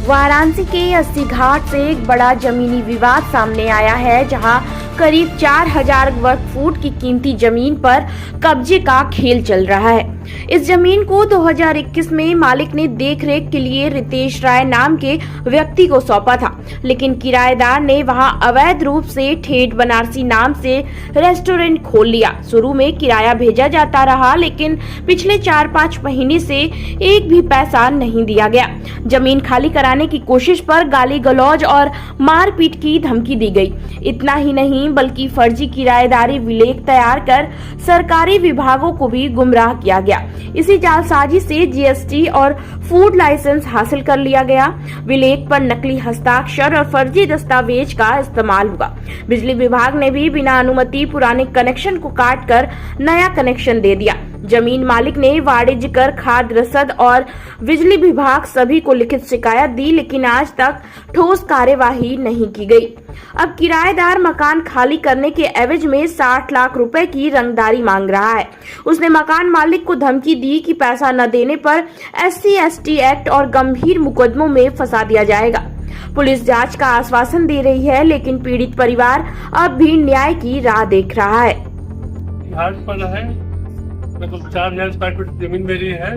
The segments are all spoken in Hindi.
वाराणसी के अस्सी घाट से एक बड़ा जमीनी विवाद सामने आया है, जहां करीब 4000 वर्ग फुट की कीमती जमीन पर कब्जे का खेल चल रहा है। इस जमीन को 2021 में मालिक ने देखरेख के लिए रितेश राय नाम के व्यक्ति को सौंपा था, लेकिन किराएदार ने वहां अवैध रूप से ठेठ बनारसी नाम से रेस्टोरेंट खोल लिया। शुरू में किराया भेजा जाता रहा, लेकिन पिछले 4-5 महीने से एक भी पैसा नहीं दिया गया। जमीन खाली कराने की कोशिश पर गाली गलौज और मारपीट की धमकी दी गई। इतना ही नहीं, बल्कि फर्जी किराएदारी विलेख तैयार कर सरकारी विभागों को भी गुमराह किया गया। इसी जालसाजी से जीएसटी और फूड लाइसेंस हासिल कर लिया गया। विलेख पर नकली हस्ताक्षर और फर्जी दस्तावेज का इस्तेमाल हुआ। बिजली विभाग ने भी बिना अनुमति पुराने कनेक्शन को काटकर नया कनेक्शन दे दिया। जमीन मालिक ने वाणिज्य कर, खाद्य रसद और बिजली विभाग सभी को लिखित शिकायत दी, लेकिन आज तक ठोस कार्यवाही नहीं की गई। अब किराएदार मकान खाली करने के एवज में 60 लाख रुपए की रंगदारी मांग रहा है। उसने मकान मालिक को धमकी दी कि पैसा न देने पर SC/ST एक्ट और गंभीर मुकदमों में फंसा दिया जाएगा। पुलिस जांच का आश्वासन दे रही है, लेकिन पीड़ित परिवार अब भी न्याय की राह देख रहा है। घाट पर है, मतलब 4000 स्क्वायर फीट जमीन मेरी है,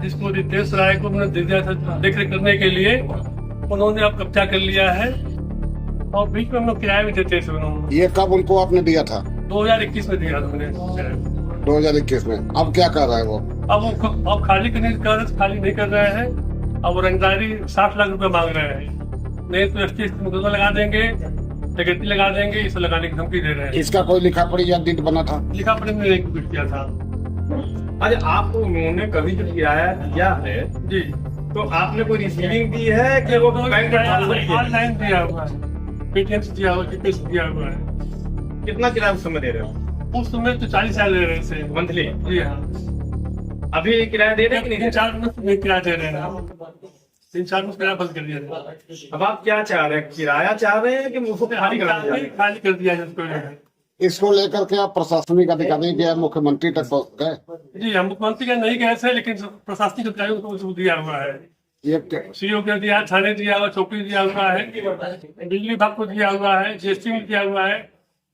जिसको रितेश राय को मैंने दे दिया था देखरेख करने के लिए। उन्होंने अब कब्जा कर लिया है और बीच में हम लोग किराया भी देते थे। उन्होंने ये कब उनको आपने दिया था? 2021 में दिया था मैंने। 2021 में। अब क्या कर रहा है वो? अब खाली खाली नहीं कर रहे हैं। अब रंगदारी 60 लाख रुपए मांग रहे हैं। नहीं तो ST मुकदमा लगा देंगे, डकैती लगा देंगे, इसे लगाने की धमकी दे रहे हैं। इसका कोई लिखा पढ़ी या डीड बना था? लिखा पढ़ी में एक ट्वीट किया था। अरे आपको उन्होंने कभी जो किराया दिया है जी, तो आपने कोई रिसीविंग दी है कि वो बैंक में ट्रांसफर किया? ऑनलाइन दिया हुआ है, पेटीएम से दिया हुआ, जीपे से दिया हुआ है। कितना किराया उस समय दे रहे हो? उस समय तो 40,000 दे रहे थे मंथली। जी हाँ। अभी किराया दे रहे हैं कि नहीं? 3-4 महीने में किराया दे रहे हैं। 3-4 महीने किराया बंद कर दिया था। अब आप क्या चाह रहे हैं? किराया चाह रहे हैं कि उसको खाली करा दिया? खाली कर दिया है इसको लेकर के आप प्रशासनिक अधिकारी या मुख्यमंत्री तक पहुंच गए? जी, हम मुख्यमंत्री का नहीं गए थे, लेकिन प्रशासनिक अधिकारियों को दिया हुआ है। ये सीओ को दिया, थाने दिया हुआ, चौकी दिया हुआ है, बिजली विभाग को दिया हुआ है, GST में दिया हुआ है,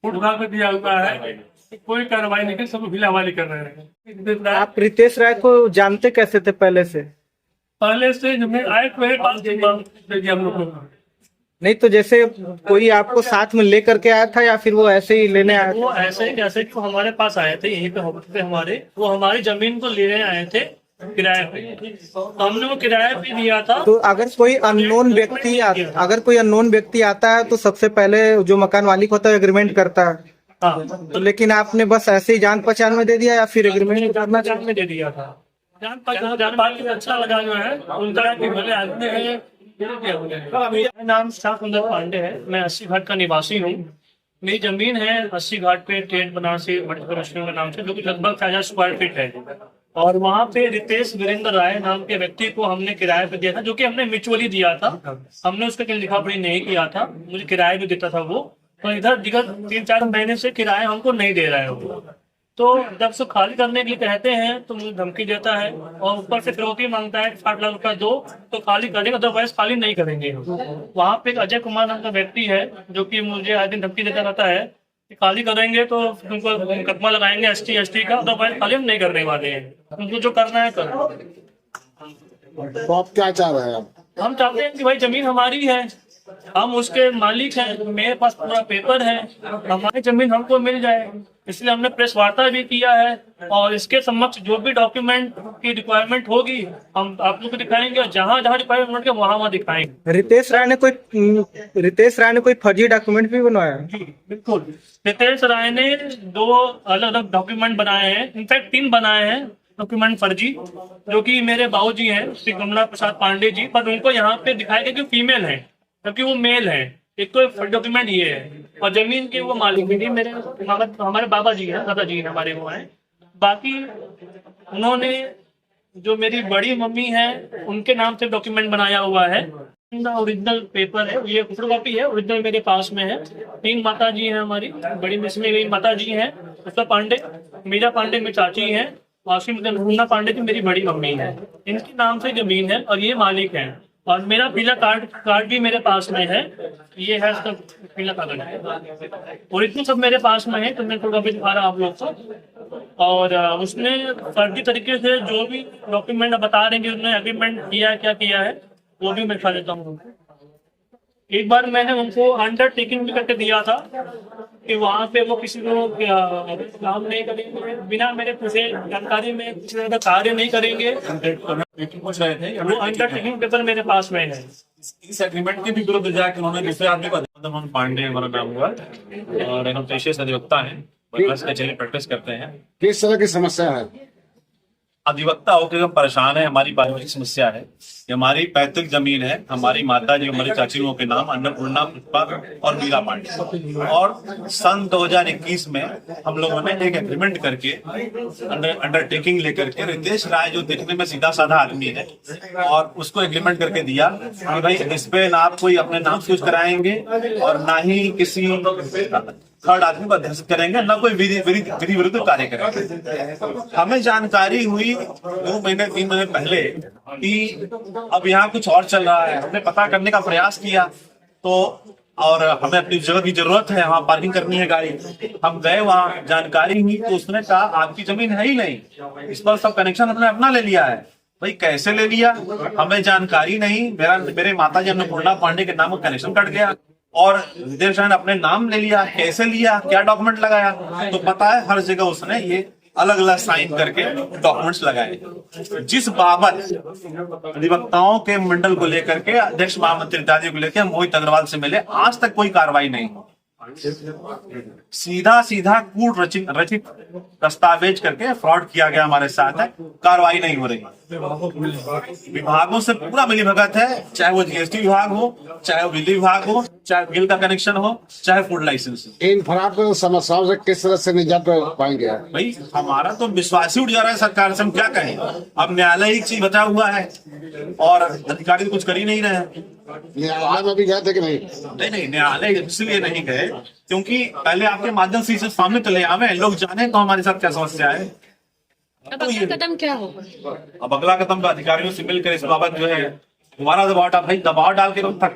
फूड विभाग में दिया हुआ है। कोई कार्रवाई नहीं कर, सब हिलावाली कर रहे हैं। आप रितेश राय को जानते कैसे थे पहले से? पहले से जब मैं आए तो मेरे पास हम लोग को नहीं तो जैसे कोई आपको साथ में लेकर के आया था या फिर वो ऐसे ही लेने आया था? वो ऐसे ही जैसे कि हमारे पास आए थे, यहीं पे होते थे हमारे, वो हमारी जमीन को लेने आए थे किराए पे। हमने वो किराया भी दिया था। तो अगर कोई अननोन व्यक्ति आता है तो सबसे पहले जो मकान मालिक होता है एग्रीमेंट करता है। हाँ, तो लेकिन आपने बस ऐसे ही जान पहचान में दे दिया या फिर एग्रीमेंट करना जान में दे दिया था? जान पहचान अच्छा लगा जो है उनका भले आदमी है। मेरा नाम सुंदर पांडे है, मैं 80 घाट का निवासी हूँ। मेरी जमीन है 80 घाट पे ठेठ बनारसी रेस्टोरेंट के नाम से, जो कि लगभग 4000 स्क्वायर फीट है। और वहाँ पे रितेश वीरेंद्र राय नाम के व्यक्ति को हमने किराए पे दिया था, जो कि हमने म्यूचुअली दिया था। हमने उसका कहीं लिखा पढ़ी नहीं किया था, मुझे किराया भी देता था वो। तो इधर दिक्कत 3-4 महीने से किराया हमको नहीं दे रहा है वो। तो जब से खाली करने के लिए कहते हैं तो मुझे धमकी देता है और ऊपर से फिरौती मांगता है 60 लाख रुपया दो तो खाली करेंगे, अदरवाइज खाली नहीं करेंगे। वहाँ पे एक अजय कुमार नाम का व्यक्ति है, जो कि मुझे आज दिन धमकी देता रहता है कि खाली करेंगे तो उनको मुकदमा लगाएंगे ST का, अदरवाइज खाली हम नहीं करने वाले हैं। उनको जो करना है करो। तो आप क्या चाह रहे हैं? हम चाहते हैं कि भाई जमीन हमारी है, हम उसके मालिक हैं, मेरे पास पूरा पेपर है, हमारी जमीन हमको मिल जाए। इसलिए हमने प्रेस वार्ता भी किया है और इसके समक्ष जो भी डॉक्यूमेंट की रिक्वायरमेंट होगी हम आप लोग को दिखाएंगे, और जहाँ जहाँ रिक्वायरमेंट के वहाँ दिखाएंगे। रितेश राय ने कोई फर्जी डॉक्यूमेंट भी बनवाया? जी बिल्कुल, रितेश राय ने 2 अलग अलग डॉक्यूमेंट बनाए हैं, इनफैक्ट 3 बनाए हैं डॉक्यूमेंट फर्जी, जो कि मेरे बाबूजी हैं श्री कमला प्रसाद पांडे जी, पर उनको यहाँ पे दिखाया गया कि फीमेल है, क्योंकि वो मेल है। एक तो डॉक्यूमेंट ये है, और जमीन के वो मालिक भी मेरे हमारे बाबा जी हैं, दादाजी हैं हमारे, वो हैं। बाकी उन्होंने जो मेरी बड़ी मम्मी है उनके नाम से डॉक्यूमेंट बनाया हुआ है। ओरिजिनल पेपर है, ये फोटोकॉपी है, ओरिजिनल मेरे पास में है। 3 माता जी हैं हमारी, बड़ी मिसमें मेरी माता जी हैं पुष्पा पांडे, मीरा पांडे मेरी चाची हैं, वाशिंगटन पांडे जी मेरी बड़ी मम्मी है। इनके नाम से जमीन है और ये मालिक है। और मेरा पीला कार्ड भी मेरे पास में है, ये है उसका पीला कागज है, और इतने सब मेरे पास में है, तो मैं थोड़ा अभी दिखा रहा हूँ आप लोग को। और उसने फर्जी तरीके से जो भी डॉक्यूमेंट बता रहे हैं कि उसने एग्रीमेंट किया है, क्या किया है, वो भी मैं दिखा देता हूँ। एक बार मैंने उनको अंडरटेकिंग भी करके दिया था कि वहाँ पे वो किसी को काम नहीं करेंगे, बिना मेरे पूछे जानकारी में किसी तरह का कार्य नहीं करेंगे। पूछ रहे थे वो अंडरटेकिंग पेपर मेरे पास में है। इस एग्रीमेंट के भी विरुद्ध जाकर उन्होंने दूसरे आदमी को मदन पांडे हमारा नाम हुआ और हम पेशे अधिवक्ता हैं, बंगलादेश कचहरी प्रैक्टिस करते हैं। किस तरह की समस्या है? अधिवक्ता होकर हम परेशान है। हमारी पारिवारिक समस्या है कि हमारी पैतृक जमीन है, हमारी माता जी हमारी चाची लोगों के नाम अन्नपूर्णा, पुष्पा और मीरा पांडे, और सन 2021 में हम लोगों ने एक एग्रीमेंट करके अंडरटेकिंग लेकर के रितेश राय जो देखने में सीधा साधा आदमी है और उसको एग्रीमेंट करके दिया कि भाई इस पे ना आप कोई अपने नाम सूच कराएंगे और ना ही किसी थर्ड आदमी को अध्यक्ष करेंगे, ना कोई विधि विरुद्ध कार्य करेंगे। हमें जानकारी हुई 2 महीने 3 महीने पहले कि अब यहाँ कुछ और चल रहा है। हमने पता करने का प्रयास किया तो, और हमें अपनी जगह की जरूरत है, वहाँ पार्किंग करनी है गाड़ी। हम गए वहाँ, जानकारी हुई तो उसने कहा आपकी जमीन है ही नहीं, इस पर सब कनेक्शन हमने अपना ले लिया है। भाई कैसे ले लिया, हमें जानकारी नहीं। मेरे माता जी अन्नपूर्णा पांडे के नाम का कनेक्शन कट गया और रितेश राय ने अपने नाम ले लिया। कैसे लिया, क्या डॉक्यूमेंट लगाया, तो पता है हर जगह उसने ये अलग अलग साइन करके डॉक्यूमेंट्स लगाए। जिस बाबत अधिवक्ताओं के मंडल को लेकर के अध्यक्ष महामंत्री इत्यादि को लेकर मोहित अग्रवाल से मिले, आज तक कोई कार्रवाई नहीं। सीधा कूट रचित दस्तावेज करके फ्रॉड किया गया हमारे साथ है, कार्रवाई नहीं हो रही। विभागों से पूरा मिली भगत है, चाहे वो जीएसटी विभाग हो, चाहे वो बिजली विभाग हो, चाहे बिल का कनेक्शन हो, चाहे फूड लाइसेंस हो। इन फरार समस्याओं से किस तरह से निजात पाएंगे? भाई हमारा तो विश्वास ही उठ जा रहा है सरकार से, हम क्या कहें। अब न्यायालय एक चीज बचा हुआ है और अधिकारी तो कुछ कर ही नहीं रहे हैं। न्यायालय में भी गए थे कि नहीं? नहीं, न्यायालय इसलिए नहीं गए क्योंकि पहले आपके माध्यम से इसे सामने चले आवे, लोग जाने तो हमारे साथ क्या समस्या है। अब अगला कदम क्या होगा? अब अगला कदम अधिकारियों से मिलकर इस बाबत जो है हमारा दबाव डाल के तक